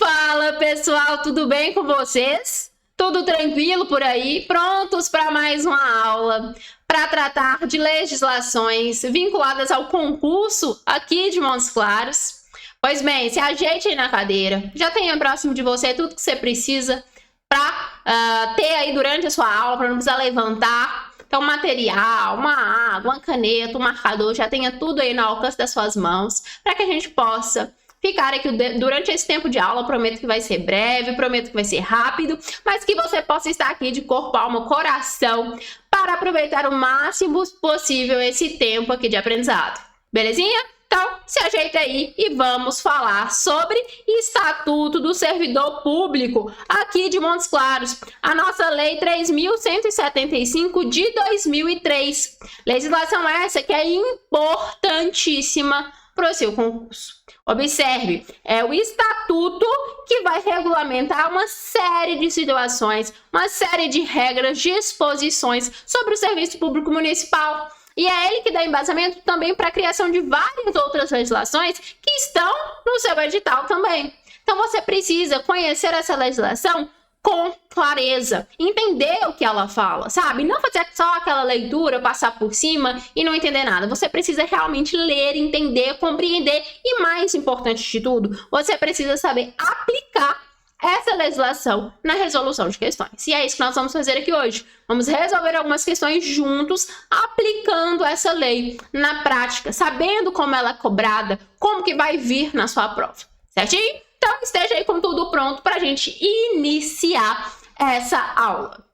Fala pessoal, tudo bem com vocês? Tudo tranquilo por aí? Prontos para mais uma aula para tratar de legislações vinculadas ao concurso aqui de Montes Claros? Pois bem, se ajeite aí na cadeira, já tenha próximo de você tudo que você precisa para ter aí durante a sua aula, para não precisar levantar. Então, material, uma água, uma caneta, um marcador, já tenha tudo aí no alcance das suas mãos, para que a gente possa ficar aqui durante esse tempo de aula. Prometo que vai ser breve, prometo que vai ser rápido, mas que você possa estar aqui de corpo, alma, coração, para aproveitar o máximo possível esse tempo aqui de aprendizado. Belezinha? Então, se ajeita aí e vamos falar sobre Estatuto do Servidor Público aqui de Montes Claros, a nossa Lei 3.175 de 2003. Legislação essa que é importantíssima para o seu concurso. Observe, é o estatuto que vai regulamentar uma série de situações, uma série de regras, disposições sobre o serviço público municipal. E é ele que dá embasamento também para a criação de várias outras legislações que estão no seu edital também. Então você precisa conhecer essa legislação com clareza, entender o que ela fala, sabe? Não fazer só aquela leitura, passar por cima e não entender nada. Você precisa realmente ler, entender, compreender e, mais importante de tudo, você precisa saber aplicar essa legislação na resolução de questões. E é isso que nós vamos fazer aqui hoje. Vamos resolver algumas questões juntos, aplicando essa lei na prática, sabendo como ela é cobrada, como que vai vir na sua prova, certinho? Então, esteja aí com tudo pronto para a gente iniciar essa aula.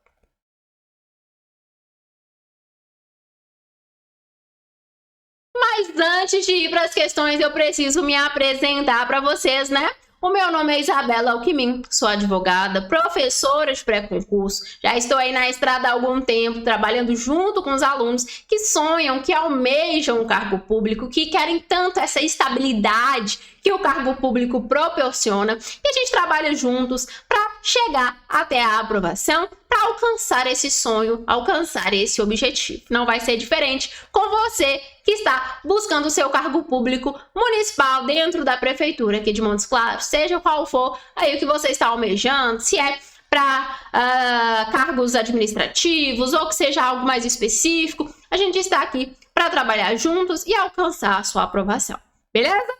Mas antes de ir para as questões, eu preciso me apresentar para vocês, né? O meu nome é Isabela Alckmin, sou advogada, professora de pré-concurso. Já estou aí na estrada há algum tempo, trabalhando junto com os alunos que sonham, que almejam o cargo público, que querem tanto essa estabilidade que o cargo público proporciona. E a gente trabalha juntos para chegar até a aprovação, para alcançar esse sonho, alcançar esse objetivo. Não vai ser diferente com você que está buscando o seu cargo público municipal dentro da prefeitura aqui de Montes Claros, seja qual for aí o que você está almejando, se é para cargos administrativos ou que seja algo mais específico, a gente está aqui para trabalhar juntos e alcançar a sua aprovação, beleza?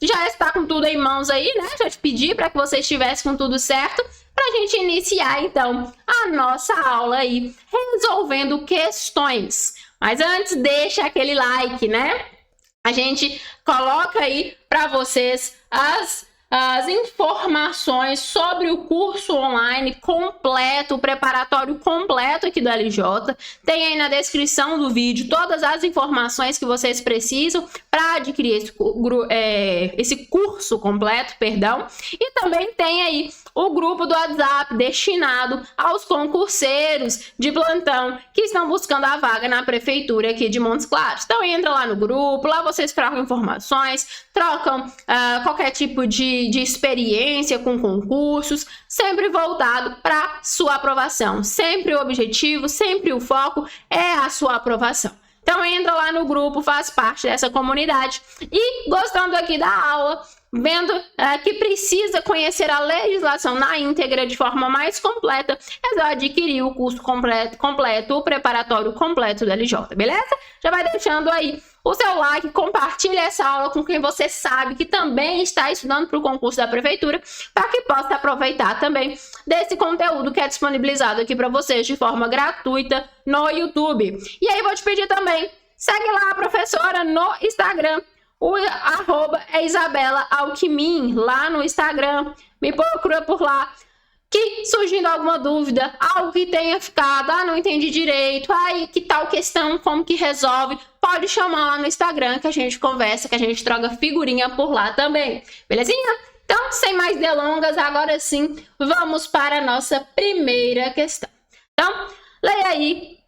Já está com tudo em mãos aí, né? Já te pedi para que você estivesse com tudo certo para a gente iniciar, então, a nossa aula aí, resolvendo questões. Mas antes, deixa aquele like, né? A gente coloca aí para vocês as informações sobre o curso online completo, o preparatório completo aqui do LJ. Tem aí na descrição do vídeo todas as informações que vocês precisam para adquirir esse curso completo, perdão. E também tem aí o grupo do WhatsApp destinado aos concurseiros de plantão que estão buscando a vaga na prefeitura aqui de Montes Claros. Então entra lá no grupo, lá vocês trocam informações, trocam qualquer tipo de experiência com concursos, sempre voltado para sua aprovação. Sempre o objetivo, sempre o foco é a sua aprovação. Então entra lá no grupo, faz parte dessa comunidade e gostando aqui da aula, vendo que precisa conhecer a legislação na íntegra de forma mais completa, é só adquirir o curso completo, o preparatório completo do LJ, beleza? Já vai deixando aí o seu like, compartilha essa aula com quem você sabe que também está estudando para o concurso da prefeitura, para que possa aproveitar também desse conteúdo que é disponibilizado aqui para vocês de forma gratuita no YouTube. E aí vou te pedir também, segue lá a professora no Instagram, o arroba é Isabela Alckmin, lá no Instagram, me procura por lá, que surgindo alguma dúvida, algo que tenha ficado, não entendi direito, aí que tal questão, como que resolve, pode chamar lá no Instagram que a gente conversa, que a gente troca figurinha por lá também, belezinha? Então, sem mais delongas, agora sim, vamos para a nossa primeira questão. Então, leia aí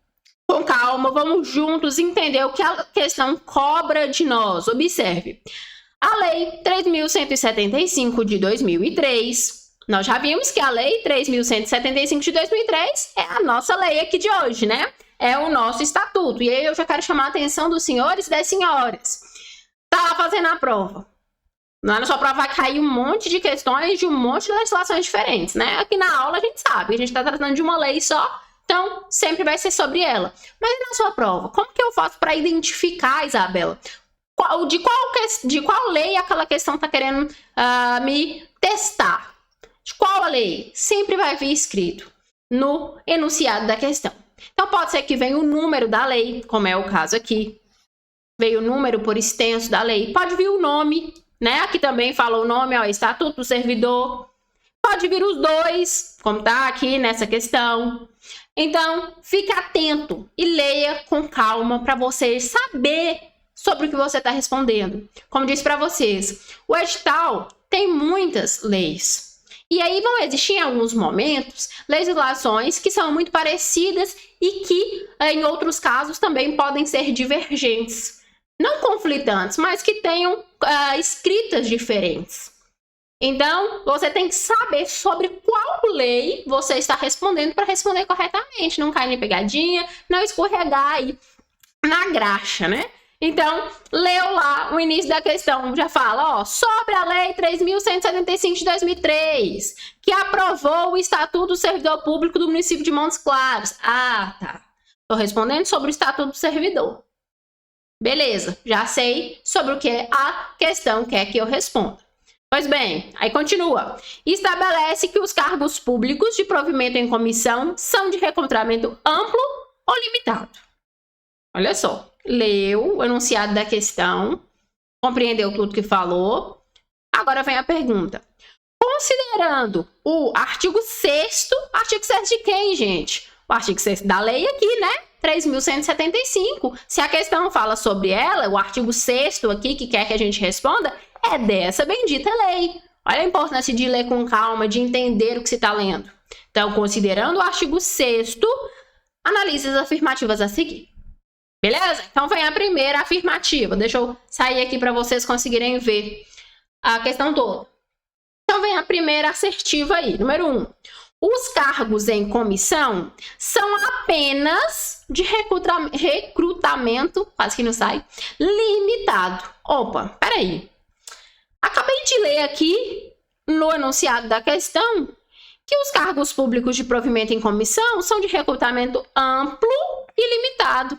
com calma, vamos juntos entender o que a questão cobra de nós. Observe, a Lei 3.175 de 2003, nós já vimos que a Lei 3.175 de 2003 é a nossa lei aqui de hoje, né? É o nosso estatuto. E aí eu já quero chamar a atenção dos senhores e das senhoras. Tá lá fazendo a prova. Lá na sua prova vai cair um monte de questões de um monte de legislações diferentes, né? Aqui na aula a gente sabe, a gente está tratando de uma lei só, então sempre vai ser sobre ela. Mas na sua prova, como que eu faço para identificar, Isabela, de qual lei aquela questão está querendo me testar? De qual a lei? Sempre vai vir escrito no enunciado da questão. Então pode ser que venha o número da lei, como é o caso aqui. Veio o número por extenso da lei. Pode vir o nome, né? Aqui também fala o nome, ó, Estatuto do Servidor. Pode vir os dois, como tá aqui nessa questão. Então, fique atento e leia com calma para você saber sobre o que você está respondendo. Como disse para vocês, o edital tem muitas leis. E aí vão existir em alguns momentos legislações que são muito parecidas e que, em outros casos, também podem ser divergentes. Não conflitantes, mas que tenham escritas diferentes. Então, você tem que saber sobre qual lei você está respondendo para responder corretamente. Não cair em pegadinha, não escorregar aí na graxa, né? Então, leu lá o início da questão, já fala, ó, sobre a Lei 3.175 de 2003, que aprovou o Estatuto do Servidor Público do município de Montes Claros. Ah, tá. Estou respondendo sobre o Estatuto do Servidor. Beleza, já sei sobre o que a questão quer que eu responda. Pois bem, aí continua. Estabelece que os cargos públicos de provimento em comissão são de recrutamento amplo ou limitado. Olha só. Leu o enunciado da questão, compreendeu tudo que falou. Agora vem a pergunta. Considerando o artigo 6º, artigo 6º de quem, gente? O artigo 6º da lei aqui, né? 3.175. Se a questão fala sobre ela, o artigo 6º aqui, que quer que a gente responda, é dessa bendita lei. Olha a importância de ler com calma, de entender o que se está lendo. Então, considerando o artigo 6º, analise as afirmativas a seguir. Beleza? Então vem a primeira afirmativa. Deixa eu sair aqui para vocês conseguirem ver a questão toda. Então vem a primeira assertiva aí. Número 1. Os cargos em comissão são apenas de recrutamento, quase que não sai, limitado. Opa, peraí. Acabei de ler aqui no enunciado da questão que os cargos públicos de provimento em comissão são de recrutamento amplo e limitado.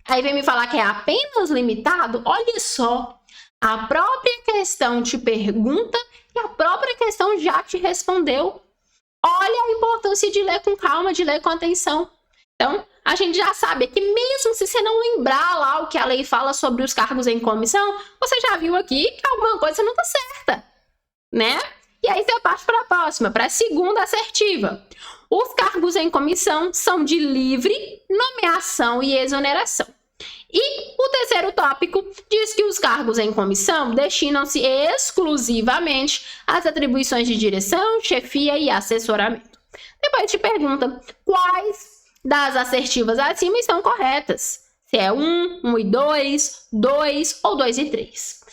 Aí vem me falar que é apenas limitado? Olha só, a própria questão te pergunta e a própria questão já te respondeu. Olha a importância de ler com calma, de ler com atenção. Então, a gente já sabe que mesmo se você não lembrar lá o que a lei fala sobre os cargos em comissão, você já viu aqui que alguma coisa não está certa, né? E aí você parte para a próxima, para a segunda assertiva. Os cargos em comissão são de livre nomeação e exoneração. E o terceiro tópico diz que os cargos em comissão destinam-se exclusivamente às atribuições de direção, chefia e assessoramento. Depois te pergunta quais das assertivas acima estão corretas. Se é 1, 1 e 2, 2 ou 2 e 3.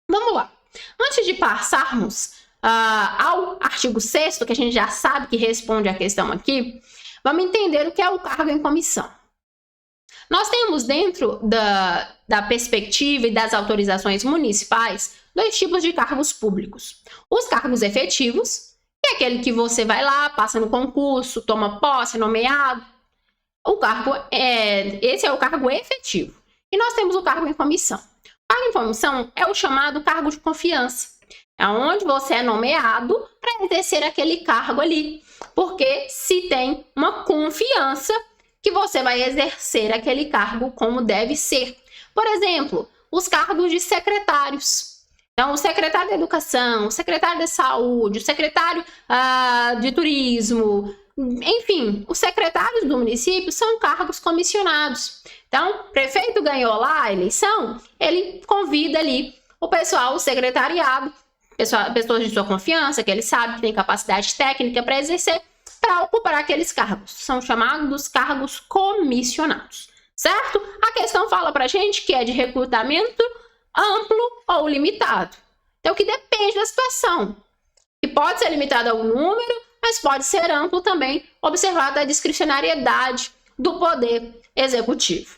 Vamos lá. Antes de passarmos ao artigo 6º, que a gente já sabe que responde a questão aqui, vamos entender o que é o cargo em comissão. Nós temos dentro da perspectiva e das autorizações municipais 2 tipos de cargos públicos. Os cargos efetivos, que é aquele que você vai lá, passa no concurso, toma posse, é nomeado. Esse é o cargo efetivo. E nós temos o cargo em comissão. O cargo em comissão é o chamado cargo de confiança. É onde você é nomeado para exercer aquele cargo ali. Porque se tem uma confiança que você vai exercer aquele cargo como deve ser. Por exemplo, os cargos de secretários. Então, o secretário da Educação, o secretário da Saúde, o secretário de Turismo, enfim, os secretários do município são cargos comissionados. Então, o prefeito ganhou lá a eleição, ele convida ali o pessoal, o secretariado, pessoas de sua confiança, que ele sabe que tem capacidade técnica para exercer, para ocupar aqueles cargos. São chamados cargos comissionados, certo? A questão fala para a gente que é de recrutamento amplo ou limitado. Então, que depende da situação. Que pode ser limitado ao número, mas pode ser amplo também, observada a discricionariedade do poder executivo.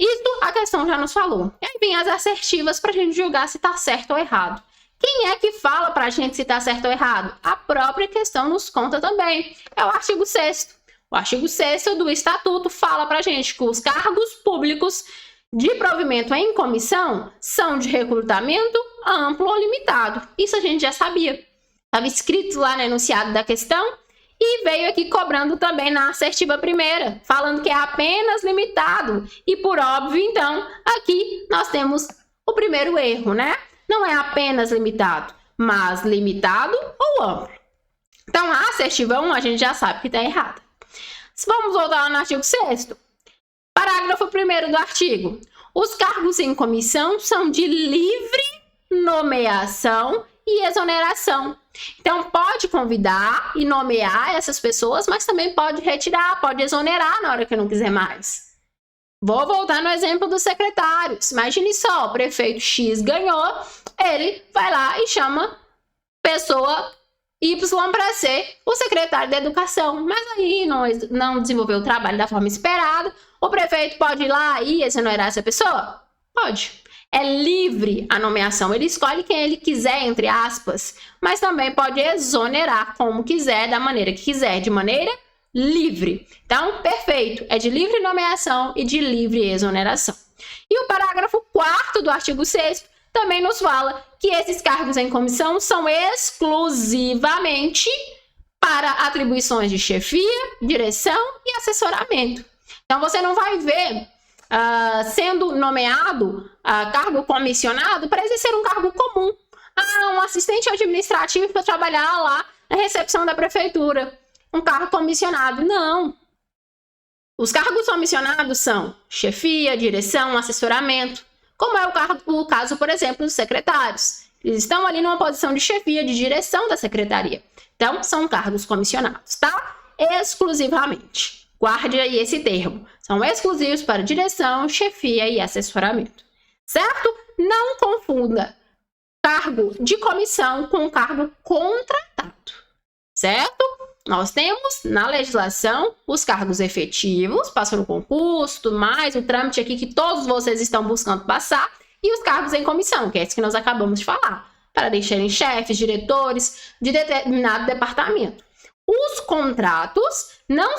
Isso a questão já nos falou. E aí vem as assertivas para a gente julgar se está certo ou errado. Quem é que fala para a gente se está certo ou errado? A própria questão nos conta também. É o artigo 6º. O artigo 6º do Estatuto fala para a gente que os cargos públicos de provimento em comissão são de recrutamento amplo ou limitado. Isso a gente já sabia. Estava escrito lá no enunciado da questão e veio aqui cobrando também na assertiva primeira, falando que é apenas limitado. E por óbvio, então, aqui nós temos o primeiro erro, né? Não é apenas limitado, mas limitado ou amplo. Então, a assertiva 1 a gente já sabe que está errada. Vamos voltar lá no artigo 6º. Parágrafo 1º do artigo. Os cargos em comissão são de livre nomeação e exoneração. Então, pode convidar e nomear essas pessoas, mas também pode retirar, pode exonerar na hora que não quiser mais. Vou voltar no exemplo dos secretários. Imagine só, o prefeito X ganhou, ele vai lá e chama pessoa Y para ser o secretário da educação, mas aí não desenvolveu o trabalho da forma esperada. O prefeito pode ir lá e exonerar essa pessoa? Pode. É livre a nomeação, ele escolhe quem ele quiser, entre aspas, mas também pode exonerar como quiser, da maneira que quiser, de maneira livre. Então, perfeito, é de livre nomeação e de livre exoneração. E o parágrafo 4º do artigo 6º também nos fala que esses cargos em comissão são exclusivamente para atribuições de chefia, direção e assessoramento. Então, você não vai ver sendo nomeado cargo comissionado para exercer um cargo comum. Um assistente administrativo para trabalhar lá na recepção da prefeitura. Um cargo comissionado. Não. Os cargos comissionados são chefia, direção, assessoramento. Como é o caso, por exemplo, dos secretários. Eles estão ali numa posição de chefia, de direção da secretaria. Então, são cargos comissionados, tá? Exclusivamente. Guarde aí esse termo. São exclusivos para direção, chefia e assessoramento. Certo? Não confunda cargo de comissão com cargo contratado. Certo? Nós temos na legislação os cargos efetivos, passam no concurso, tudo mais, o trâmite aqui que todos vocês estão buscando passar, e os cargos em comissão, que é esse que nós acabamos de falar, para deixarem chefes, diretores de determinado departamento. Os contratos não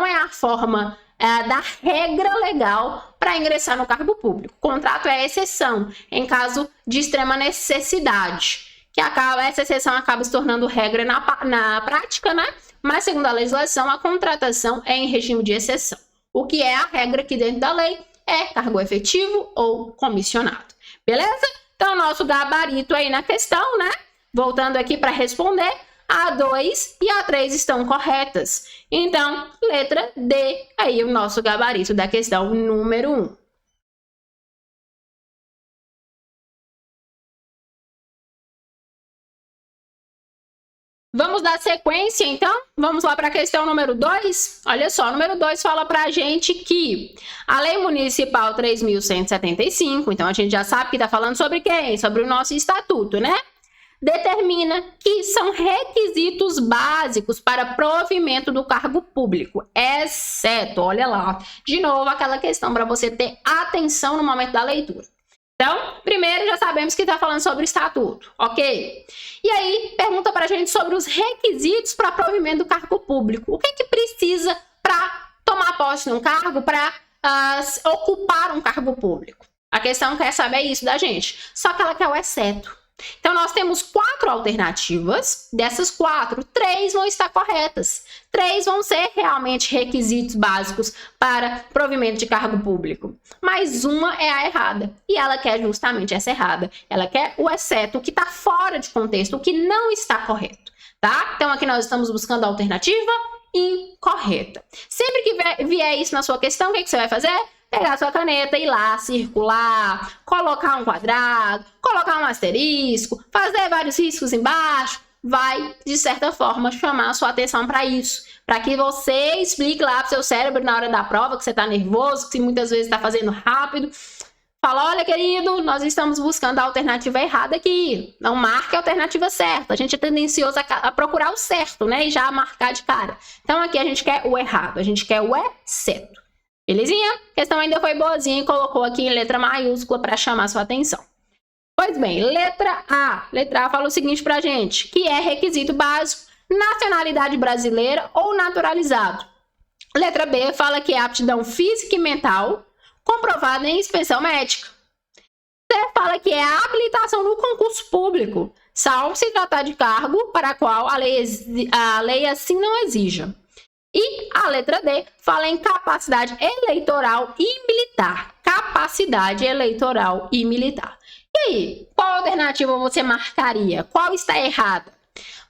é a forma da regra legal para ingressar no cargo público. O contrato é a exceção, em caso de extrema necessidade, que essa exceção acaba se tornando regra na prática, né? Mas, segundo a legislação, a contratação é em regime de exceção. O que é a regra aqui dentro da lei é cargo efetivo ou comissionado. Beleza? Então, nosso gabarito aí na questão, né? Voltando aqui para responder, a 2 e a 3 estão corretas. Então, letra D, aí o nosso gabarito da questão número 1. Vamos dar sequência, então? Vamos lá para a questão número 2? Olha só, o número 2 fala para a gente que a Lei Municipal 3.175, então a gente já sabe que está falando sobre quem? Sobre o nosso estatuto, né? Determina que são requisitos básicos para provimento do cargo público, exceto, olha lá, de novo aquela questão para você ter atenção no momento da leitura. Então, primeiro já sabemos que está falando sobre o estatuto, ok? E aí, pergunta para a gente sobre os requisitos para provimento do cargo público. O que que precisa para tomar posse num cargo, para ocupar um cargo público? A questão quer saber isso da gente, só que ela quer o exceto. Então, nós temos 4 alternativas. Dessas 4, 3 vão estar corretas. 3 vão ser realmente requisitos básicos para provimento de cargo público. Mas uma é a errada. E ela quer justamente essa errada. Ela quer o exceto, o que está fora de contexto, o que não está correto. Tá? Então, aqui nós estamos buscando a alternativa incorreta. Sempre que vier isso na sua questão, o que você vai fazer? Pegar a sua caneta, ir lá, circular, colocar um quadrado, colocar um asterisco, fazer vários riscos embaixo, vai, de certa forma, chamar a sua atenção para isso. Para que você explique lá para o seu cérebro na hora da prova, que você está nervoso, que muitas vezes está fazendo rápido. Fala, olha, querido, nós estamos buscando a alternativa errada aqui. Não marque a alternativa certa. A gente é tendencioso a procurar o certo, né? E já marcar de cara. Então, aqui a gente quer o errado, a gente quer o exceto. Belezinha? A questão ainda foi boazinha e colocou aqui em letra maiúscula para chamar sua atenção. Pois bem, letra A. Letra A fala o seguinte pra gente, que é requisito básico, nacionalidade brasileira ou naturalizado. Letra B fala que é aptidão física e mental, comprovada em inspeção médica. C fala que é a habilitação no concurso público, salvo se tratar de cargo para qual a lei assim não exija. E a letra D fala em capacidade eleitoral e militar. Capacidade eleitoral e militar. E aí, qual alternativa você marcaria? Qual está errada?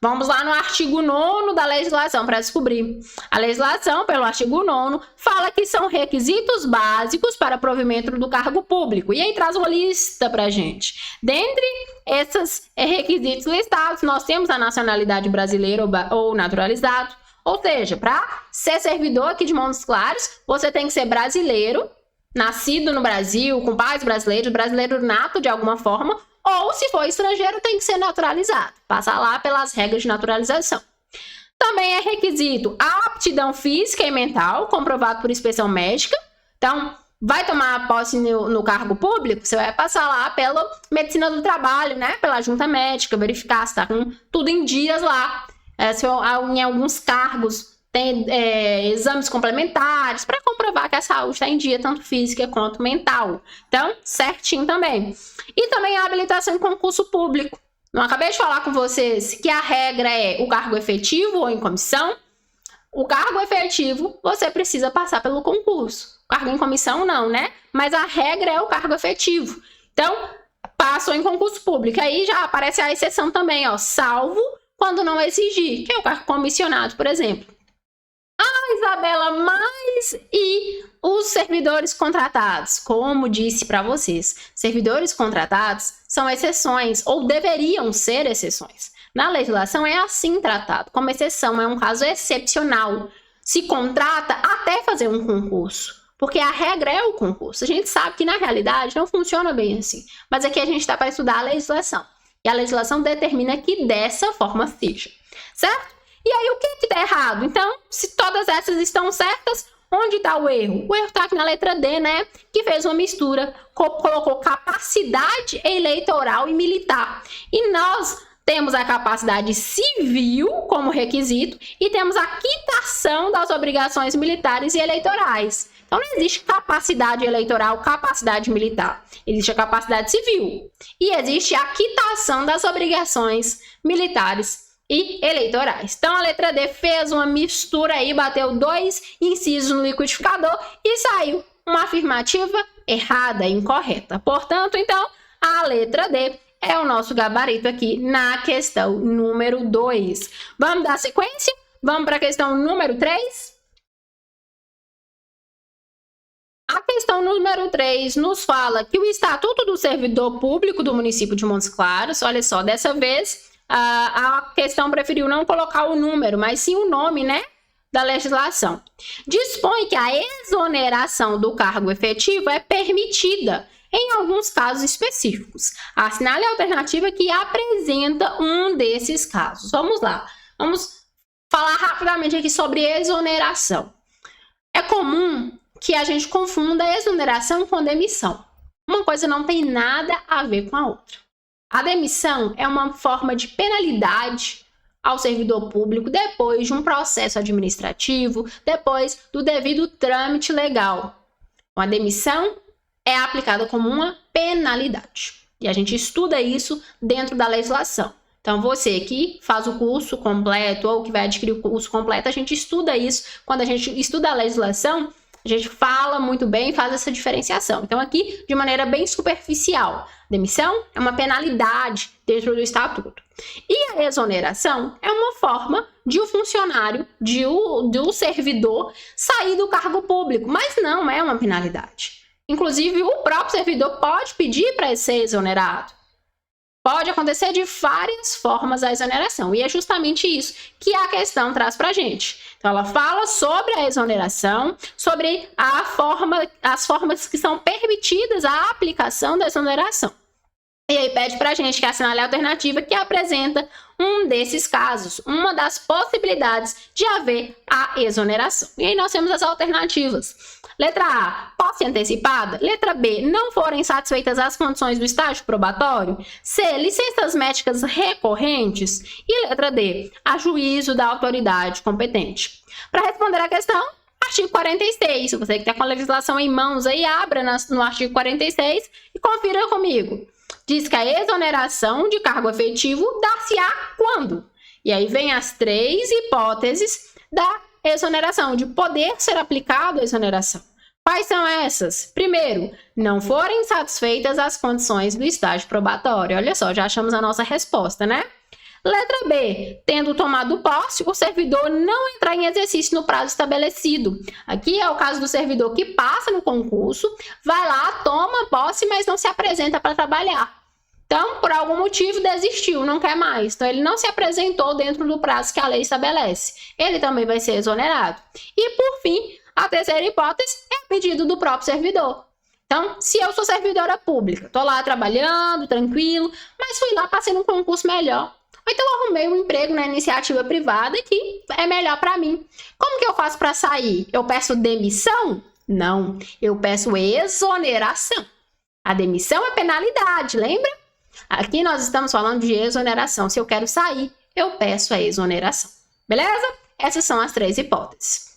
Vamos lá no artigo 9º da legislação para descobrir. A legislação, pelo artigo 9º, fala que são requisitos básicos para provimento do cargo público. E aí traz uma lista para a gente. Dentre esses requisitos listados, nós temos a nacionalidade brasileira ou naturalizado. Ou seja, para ser servidor aqui de Montes Claros, você tem que ser brasileiro, nascido no Brasil, com pais brasileiros, brasileiro nato de alguma forma, ou se for estrangeiro, tem que ser naturalizado, passar lá pelas regras de naturalização. Também é requisito a aptidão física e mental, comprovado por inspeção médica. Então, vai tomar posse no cargo público, você vai passar lá pela medicina do trabalho, né? Pela junta médica, verificar se está com tudo em dias lá. Se em alguns cargos tem exames complementares para comprovar que a saúde está em dia, tanto física quanto mental. Então, certinho também. E também a habilitação em concurso público. Não acabei de falar com vocês que a regra é o cargo efetivo ou em comissão? O cargo efetivo, você precisa passar pelo concurso. O cargo em comissão, não, né? Mas a regra é o cargo efetivo. Então, passou em concurso público. Aí já aparece a exceção também, ó, salvo quando não exigir, que é o cargo comissionado, por exemplo. Ah, Isabela, mas e os servidores contratados? Como disse para vocês, servidores contratados são exceções, ou deveriam ser exceções. Na legislação é assim tratado, como exceção, é um caso excepcional. Se contrata até fazer um concurso, porque a regra é o concurso. A gente sabe que na realidade não funciona bem assim, mas aqui a gente está para estudar a legislação. E a legislação determina que dessa forma seja, certo? E aí, o que está errado? Então, se todas essas estão certas, onde está o erro? O erro está aqui na letra D, né? Que fez uma mistura, colocou capacidade eleitoral e militar. E nós temos a capacidade civil como requisito e temos a quitação das obrigações militares e eleitorais. Então, não existe capacidade eleitoral, capacidade militar. Existe a capacidade civil e existe a quitação das obrigações militares e eleitorais. Então, a letra D fez uma mistura aí, bateu 2 incisos no liquidificador e saiu uma afirmativa errada, incorreta. Portanto, então, a letra D é o nosso gabarito aqui na questão número 2. Vamos dar sequência? Vamos para a questão número 3? A questão número 3 nos fala que o Estatuto do Servidor Público do município de Montes Claros, olha só, dessa vez a questão preferiu não colocar o número, mas sim o nome, né, da legislação. Dispõe que a exoneração do cargo efetivo é permitida em alguns casos específicos. Assinale a alternativa que apresenta um desses casos. Vamos lá, vamos falar rapidamente aqui sobre exoneração. É comum que a gente confunda exoneração com demissão. Uma coisa não tem nada a ver com a outra. A demissão é uma forma de penalidade ao servidor público depois de um processo administrativo, depois do devido trâmite legal. A demissão é aplicada como uma penalidade. E a gente estuda isso dentro da legislação. Então, você que faz o curso completo ou que vai adquirir o curso completo, a gente estuda isso. Quando a gente estuda a legislação, a gente fala muito bem e faz essa diferenciação. Então, aqui, de maneira bem superficial, demissão é uma penalidade dentro do estatuto. E a exoneração é uma forma de o funcionário, do servidor, sair do cargo público, mas não é uma penalidade. Inclusive, o próprio servidor pode pedir para ser exonerado. Pode acontecer de várias formas a exoneração, e é justamente isso que a questão traz para a gente. Então, ela fala sobre a exoneração, sobre as formas que são permitidas a aplicação da exoneração. E aí pede para a gente que assinale a alternativa que apresenta um desses casos, uma das possibilidades de haver a exoneração. E aí nós temos as alternativas. Letra A, posse antecipada. Letra B, não forem satisfeitas as condições do estágio probatório. C, licenças médicas recorrentes. E letra D, a juízo da autoridade competente. Para responder a questão, artigo 46. Se você que está com a legislação em mãos aí, abra no artigo 46 e confira comigo. Diz que a exoneração de cargo efetivo dar-se-á quando? E aí vem as 3 hipóteses da exoneração, de poder ser aplicado a exoneração. Quais são essas? Primeiro, não forem satisfeitas as condições do estágio probatório. Olha só, já achamos a nossa resposta, né? Letra B, tendo tomado posse, o servidor não entrar em exercício no prazo estabelecido. Aqui é o caso do servidor que passa no concurso, vai lá, toma posse, mas não se apresenta para trabalhar. Então, por algum motivo, desistiu, não quer mais. Então, ele não se apresentou dentro do prazo que a lei estabelece. Ele também vai ser exonerado. E, por fim, a terceira hipótese é o pedido do próprio servidor. Então, se eu sou servidora pública, estou lá trabalhando, tranquilo, mas fui lá, passei num concurso melhor. Ou então, eu arrumei um emprego na iniciativa privada que é melhor para mim. Como que eu faço para sair? Eu peço demissão? Não, eu peço exoneração. A demissão é penalidade, lembra? Aqui nós estamos falando de exoneração. Se eu quero sair, eu peço a exoneração. Beleza? Essas são as 3 hipóteses.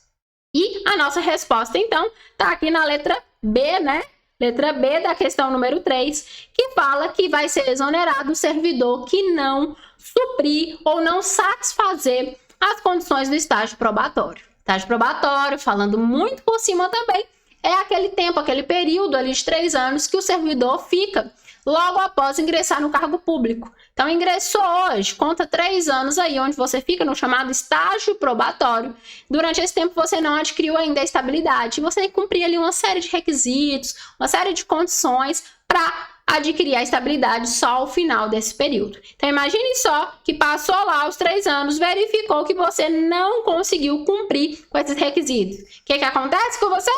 E a nossa resposta, então, está aqui na letra B, né? Letra B da questão número 3, que fala que vai ser exonerado o servidor que não suprir ou não satisfazer as condições do estágio probatório. Estágio probatório, falando muito por cima também, é aquele tempo, aquele período ali de 3 anos que o servidor fica logo após ingressar no cargo público. Então, ingressou hoje, conta 3 anos aí, onde você fica no chamado estágio probatório. Durante esse tempo, você não adquiriu ainda a estabilidade. Você tem que cumprir ali uma série de requisitos, uma série de condições para adquirir a estabilidade só ao final desse período. Então, imagine só que passou lá os 3 anos, verificou que você não conseguiu cumprir com esses requisitos. O que acontece com você?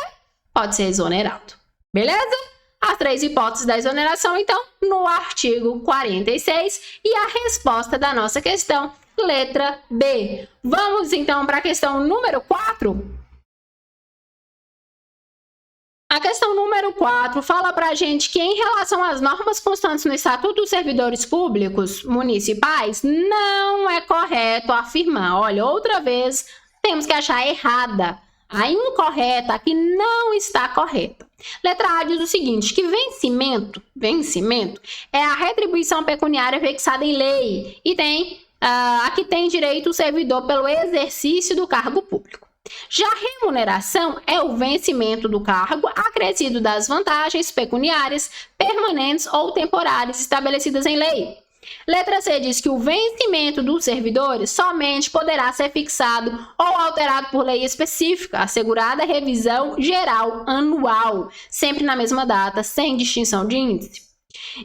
Pode ser exonerado. Beleza? As 3 hipóteses da exoneração, então, no artigo 46 e a resposta da nossa questão, letra B. Vamos, então, para a questão número 4? A questão número 4 fala para a gente que, em relação às normas constantes no Estatuto dos Servidores Públicos Municipais, não é correto afirmar. Olha, outra vez, temos que achar errada. A incorreta aqui não está correta. Letra A diz o seguinte, que vencimento é a retribuição pecuniária fixada em lei e aqui tem direito o servidor pelo exercício do cargo público. Já remuneração é o vencimento do cargo acrescido das vantagens pecuniárias permanentes ou temporárias estabelecidas em lei. Letra C diz que o vencimento dos servidores somente poderá ser fixado ou alterado por lei específica, assegurada revisão geral anual, sempre na mesma data, sem distinção de índice.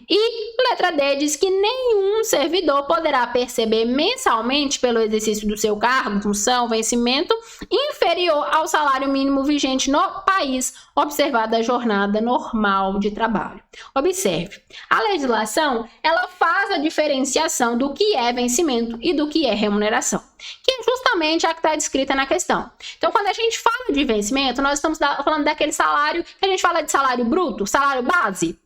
E letra D diz que nenhum servidor poderá perceber mensalmente, pelo exercício do seu cargo, função, vencimento, inferior ao salário mínimo vigente no país, observada a jornada normal de trabalho. Observe, a legislação ela faz a diferenciação do que é vencimento e do que é remuneração, que é justamente a que está descrita na questão. Então, quando a gente fala de vencimento, nós estamos falando daquele salário que a gente fala de salário bruto, salário base,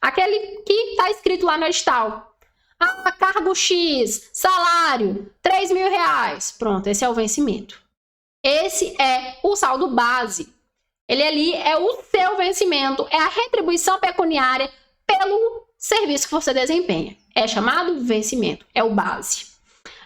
aquele que está escrito lá no edital. Cargo X, salário, R$3.000. Pronto, esse é o vencimento. Esse é o saldo base. Ele ali é o seu vencimento, é a retribuição pecuniária pelo serviço que você desempenha. É chamado vencimento, é o base.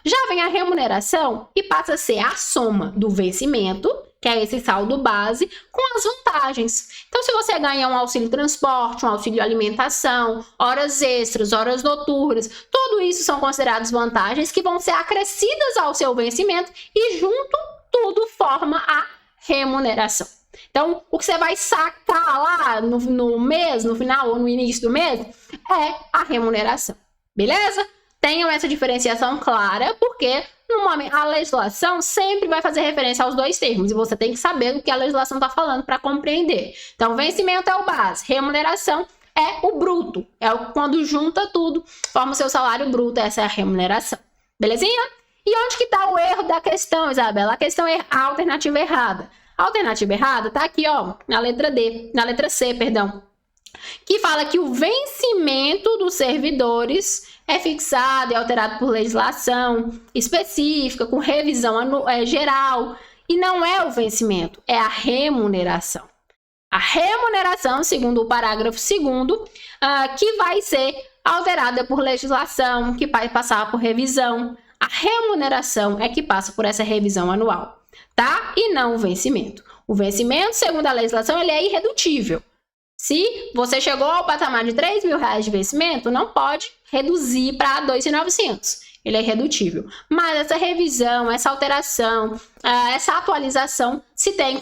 Já vem a remuneração e passa a ser a soma do vencimento, que é esse saldo base, com as vantagens. Então, se você ganha um auxílio transporte, um auxílio alimentação, horas extras, horas noturnas, tudo isso são consideradas vantagens que vão ser acrescidas ao seu vencimento e junto tudo forma a remuneração. Então, o que você vai sacar lá no mês, no final ou no início do mês, é a remuneração. Beleza? Tenham essa diferenciação clara, porque no momento, a legislação sempre vai fazer referência aos 2 termos, e você tem que saber o que a legislação está falando para compreender. Então, vencimento é o base, remuneração é o bruto, quando junta tudo, forma o seu salário bruto, essa é a remuneração. Belezinha? E onde que está o erro da questão, Isabela? A questão é a alternativa errada. A alternativa errada tá aqui, ó, na letra C, perdão, que fala que o vencimento dos servidores é fixado e alterado por legislação específica, com revisão geral, e não é o vencimento, é a remuneração. A remuneração, segundo o parágrafo 2º, que vai ser alterada por legislação, que vai passar por revisão. A remuneração é que passa por essa revisão anual, tá? E não o vencimento. O vencimento, segundo a legislação, ele é irredutível. Se você chegou ao patamar de R$3.000 de vencimento, não pode reduzir para R$2.900. Ele é irredutível. Mas essa revisão, essa alteração, essa atualização se tem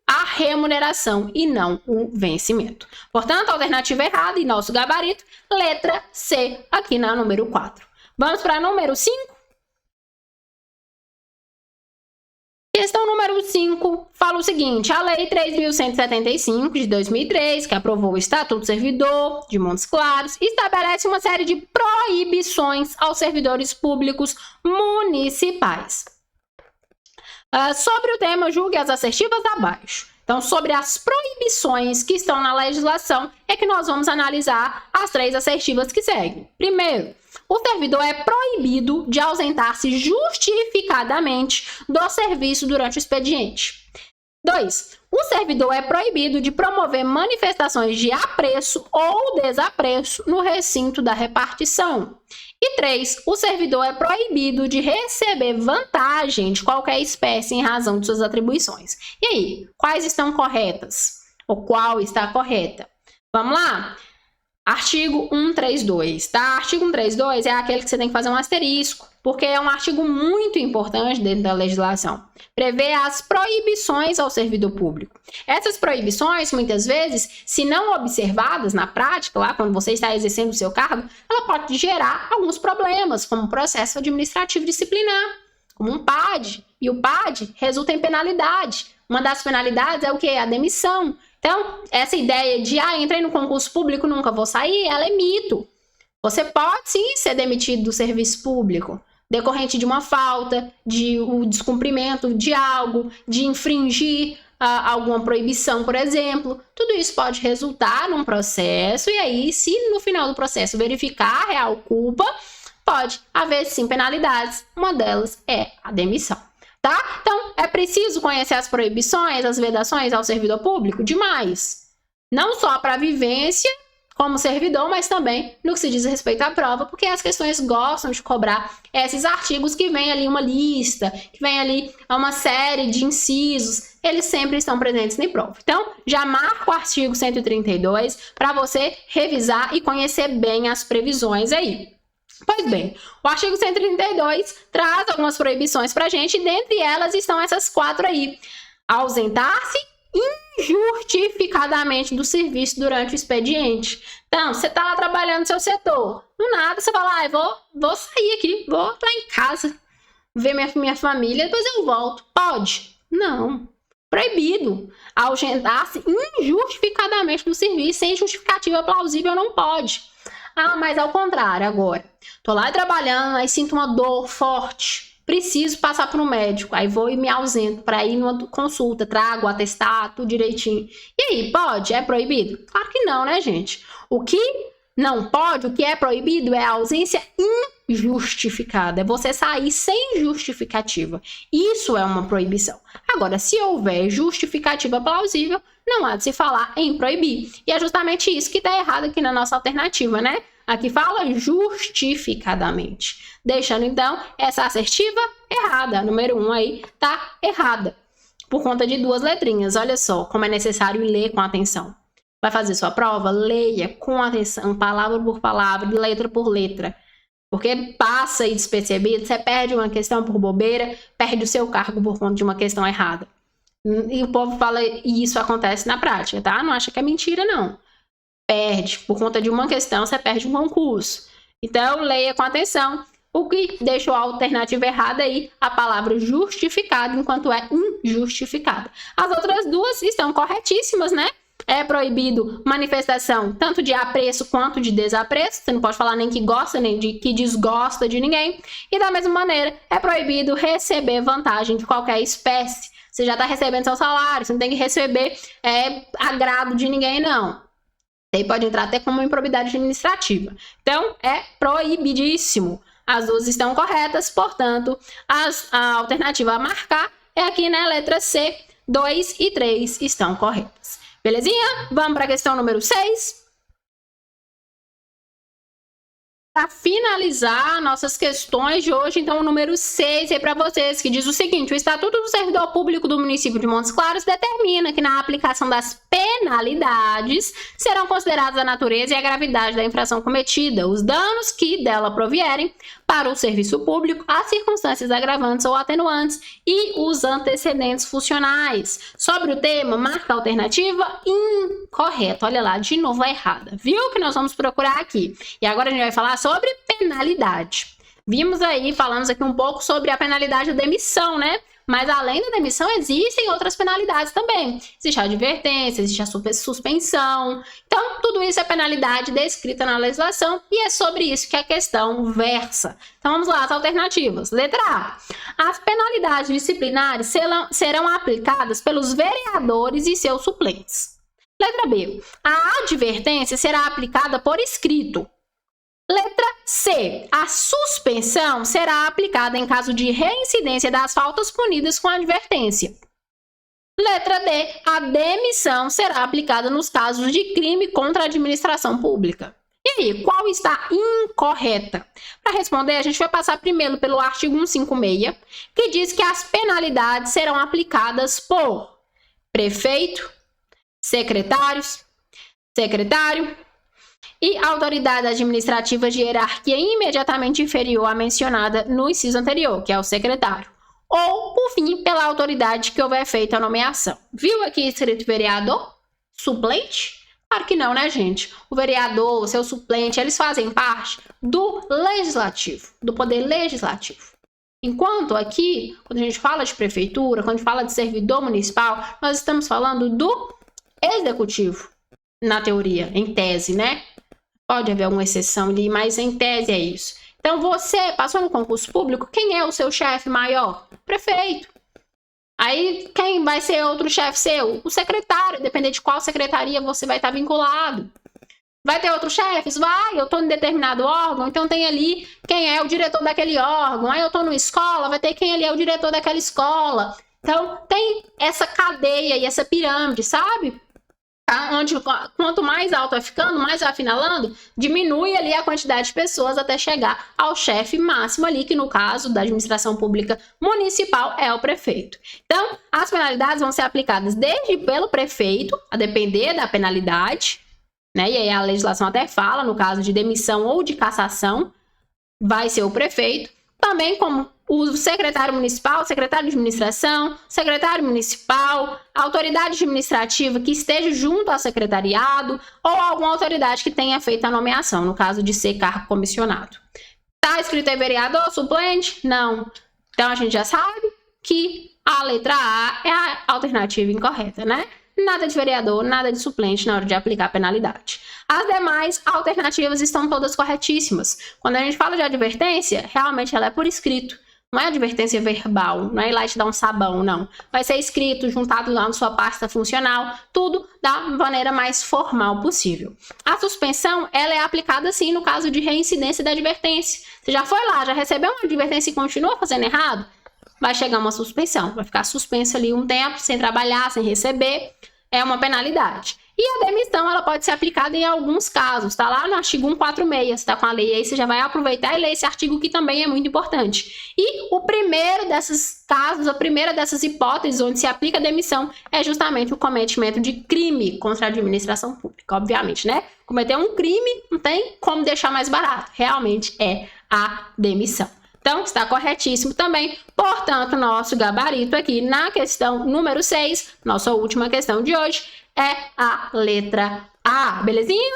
a remuneração e não o vencimento. Portanto, a alternativa errada em nosso gabarito, letra C, aqui na número 4. Vamos para a número 5? Questão número 5 fala o seguinte: a Lei 3.175 de 2003, que aprovou o Estatuto do Servidor de Montes Claros, estabelece uma série de proibições aos servidores públicos municipais. Sobre o tema, julgue as assertivas abaixo. Então, sobre as proibições que estão na legislação, é que nós vamos analisar as 3 assertivas que seguem. Primeiro, o servidor é proibido de ausentar-se justificadamente do serviço durante o expediente. 2. O servidor é proibido de promover manifestações de apreço ou desapreço no recinto da repartição. E 3. O servidor é proibido de receber vantagem de qualquer espécie em razão de suas atribuições. E aí, quais estão corretas? Ou qual está correta? Vamos lá? Artigo 132, tá? Artigo 132 é aquele que você tem que fazer um asterisco, porque é um artigo muito importante dentro da legislação. Prevê as proibições ao servidor público. Essas proibições, muitas vezes, se não observadas na prática, lá quando você está exercendo o seu cargo, ela pode gerar alguns problemas, como processo administrativo disciplinar, como um PAD. E o PAD resulta em penalidade. Uma das penalidades é o quê? A demissão. Então, essa ideia de, entrei no concurso público, nunca vou sair, ela é mito. Você pode, sim, ser demitido do serviço público, decorrente de uma falta, de o descumprimento de algo, de infringir alguma proibição, por exemplo. Tudo isso pode resultar num processo, e aí, se no final do processo verificar a real culpa, pode haver, sim, penalidades. Uma delas é a demissão. Tá? Então, é preciso conhecer as proibições, as vedações ao servidor público? Demais. Não só para a vivência como servidor, mas também no que se diz respeito à prova, porque as questões gostam de cobrar esses artigos que vem ali uma lista, que vem ali uma série de incisos, eles sempre estão presentes na prova. Então, já marca o artigo 132 para você revisar e conhecer bem as previsões aí. Pois bem, o artigo 132 traz algumas proibições para a gente, e dentre elas estão essas 4 aí. Ausentar-se injustificadamente do serviço durante o expediente. Então, você está lá trabalhando no seu setor, do nada você fala, vou sair aqui, vou lá em casa, ver minha família, depois eu volto. Pode? Não. Proibido. Ausentar-se injustificadamente do serviço, sem justificativa plausível, não pode. Mas ao contrário, agora, tô lá trabalhando, aí sinto uma dor forte, preciso passar para um médico, aí vou e me ausento para ir numa consulta, trago o atestado, tudo direitinho. E aí, pode? É proibido? Claro que não, né, gente? O que não pode, o que é proibido é a ausência injustificada, é você sair sem justificativa. Isso é uma proibição. Agora, se houver justificativa plausível, não há de se falar em proibir. E é justamente isso que está errado aqui na nossa alternativa, né? Aqui fala justificadamente. Deixando, então, essa assertiva errada. A número 1 aí tá errada. Por conta de 2 letrinhas. Olha só como é necessário ler com atenção. Vai fazer sua prova? Leia com atenção, palavra por palavra, letra por letra. Porque passa aí despercebido, você perde uma questão por bobeira, perde o seu cargo por conta de uma questão errada. E o povo fala, e isso acontece na prática, tá? Não acha que é mentira, não. Perde. Por conta de uma questão, você perde um concurso. Então, leia com atenção. O que deixou a alternativa errada aí, a palavra justificado, enquanto é injustificada. As outras 2 estão corretíssimas, né? É proibido manifestação tanto de apreço quanto de desapreço. Você não pode falar nem que gosta, nem de que desgosta de ninguém. E da mesma maneira, é proibido receber vantagem de qualquer espécie. Você já está recebendo seu salário, você não tem que receber agrado de ninguém, não. Aí pode entrar até como improbidade administrativa. Então, é proibidíssimo. As duas estão corretas, portanto, a alternativa a marcar é aqui, né? Letra C, 2 e 3 estão corretas. Belezinha? Vamos para a questão número 6. Para finalizar nossas questões de hoje, então, o número 6 é para vocês, que diz o seguinte: o Estatuto do Servidor Público do município de Montes Claros determina que na aplicação das penalidades serão consideradas a natureza e a gravidade da infração cometida, os danos que dela provierem para o serviço público, as circunstâncias agravantes ou atenuantes e os antecedentes funcionais. Sobre o tema, marca a alternativa incorreta. Olha lá, de novo a errada. Viu que nós vamos procurar aqui? E agora a gente vai falar sobre penalidade. Vimos aí, falamos aqui um pouco sobre a penalidade da demissão, né? Mas além da demissão, existem outras penalidades também. Existe a advertência, existe a suspensão. Então, tudo isso é penalidade descrita na legislação e é sobre isso que a questão versa. Então, vamos lá, as alternativas. Letra A. As penalidades disciplinares serão aplicadas pelos vereadores e seus suplentes. Letra B. A advertência será aplicada por escrito. Letra C. A suspensão será aplicada em caso de reincidência das faltas punidas com advertência. Letra D. A demissão será aplicada nos casos de crime contra a administração pública. E aí, qual está incorreta? Para responder, a gente vai passar primeiro pelo artigo 156, que diz que as penalidades serão aplicadas por prefeito, secretário e autoridade administrativa de hierarquia imediatamente inferior à mencionada no inciso anterior, que é o secretário. Ou, por fim, pela autoridade que houver feito a nomeação. Viu aqui escrito vereador? Suplente? Claro que não, né, gente? O vereador, o seu suplente, eles fazem parte do legislativo, do poder legislativo. Enquanto aqui, quando a gente fala de prefeitura, quando a gente fala de servidor municipal, nós estamos falando do executivo, na teoria, em tese, né? Pode haver alguma exceção ali, mas em tese é isso. Então, você passou no concurso público, quem é o seu chefe maior? Prefeito. Aí, quem vai ser outro chefe seu? O secretário, dependendo de qual secretaria você vai estar vinculado. Vai ter outros chefes? Vai, eu estou em determinado órgão, então tem ali quem é o diretor daquele órgão. Aí eu estou numa escola, vai ter quem ali é o diretor daquela escola. Então, tem essa cadeia e essa pirâmide, sabe? Onde quanto mais alto vai ficando, mais vai afinalando, diminui ali a quantidade de pessoas até chegar ao chefe máximo ali, que no caso da administração pública municipal é o prefeito. Então, as penalidades vão ser aplicadas desde pelo prefeito, a depender da penalidade, né? E aí a legislação até fala, no caso de demissão ou de cassação, vai ser o prefeito, também como o secretário municipal, secretário de administração, secretário municipal, autoridade administrativa que esteja junto ao secretariado ou alguma autoridade que tenha feito a nomeação, no caso de ser cargo comissionado. Tá escrito aí vereador, suplente? Não. Então a gente já sabe que a letra A é a alternativa incorreta, né? Nada de vereador, nada de suplente na hora de aplicar a penalidade. As demais alternativas estão todas corretíssimas. Quando a gente fala de advertência, realmente ela é por escrito. Não é advertência verbal, não é ir lá e te dar um sabão, não. Vai ser escrito, juntado lá na sua pasta funcional, tudo da maneira mais formal possível. A suspensão, ela é aplicada sim no caso de reincidência da advertência. Você já foi lá, já recebeu uma advertência e continua fazendo errado? Vai chegar uma suspensão, vai ficar suspenso ali um tempo, sem trabalhar, sem receber, é uma penalidade. E a demissão, ela pode ser aplicada em alguns casos, tá lá no artigo 146, tá com a lei, aí você já vai aproveitar e ler esse artigo que também é muito importante. E o primeiro desses casos, a primeira dessas hipóteses onde se aplica a demissão é justamente o cometimento de crime contra a administração pública, obviamente, né? Cometer um crime não tem como deixar mais barato, realmente é a demissão. Então, está corretíssimo também. Portanto, nosso gabarito aqui na questão número 6, nossa última questão de hoje, é a letra A. Belezinha?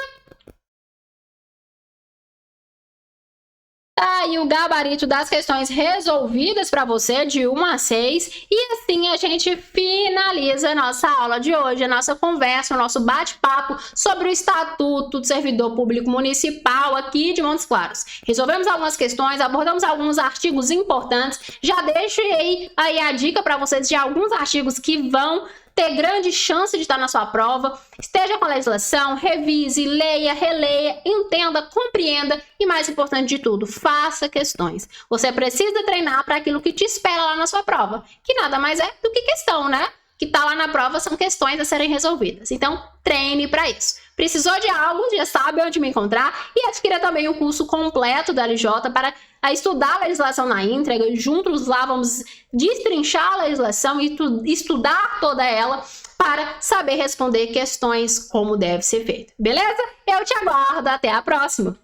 Tá aí aí o gabarito das questões resolvidas para você de 1 a 6 e assim a gente finaliza a nossa aula de hoje, a nossa conversa, o nosso bate-papo sobre o Estatuto do Servidor Público Municipal aqui de Montes Claros. Resolvemos algumas questões, abordamos alguns artigos importantes, já deixei aí a dica para vocês de alguns artigos que vão ter grande chance de estar na sua prova. Esteja com a legislação, revise, leia, releia, entenda, compreenda e, mais importante de tudo, faça questões. Você precisa treinar para aquilo que te espera lá na sua prova, que nada mais é do que questão, né? Que tá lá na prova são questões a serem resolvidas. Então, treine para isso. Precisou de algo, já sabe onde me encontrar e adquira também o curso completo da LJ para estudar a legislação na íntegra. Juntos lá vamos destrinchar a legislação e estudar toda ela para saber responder questões como deve ser feito. Beleza? Eu te aguardo. Até a próxima!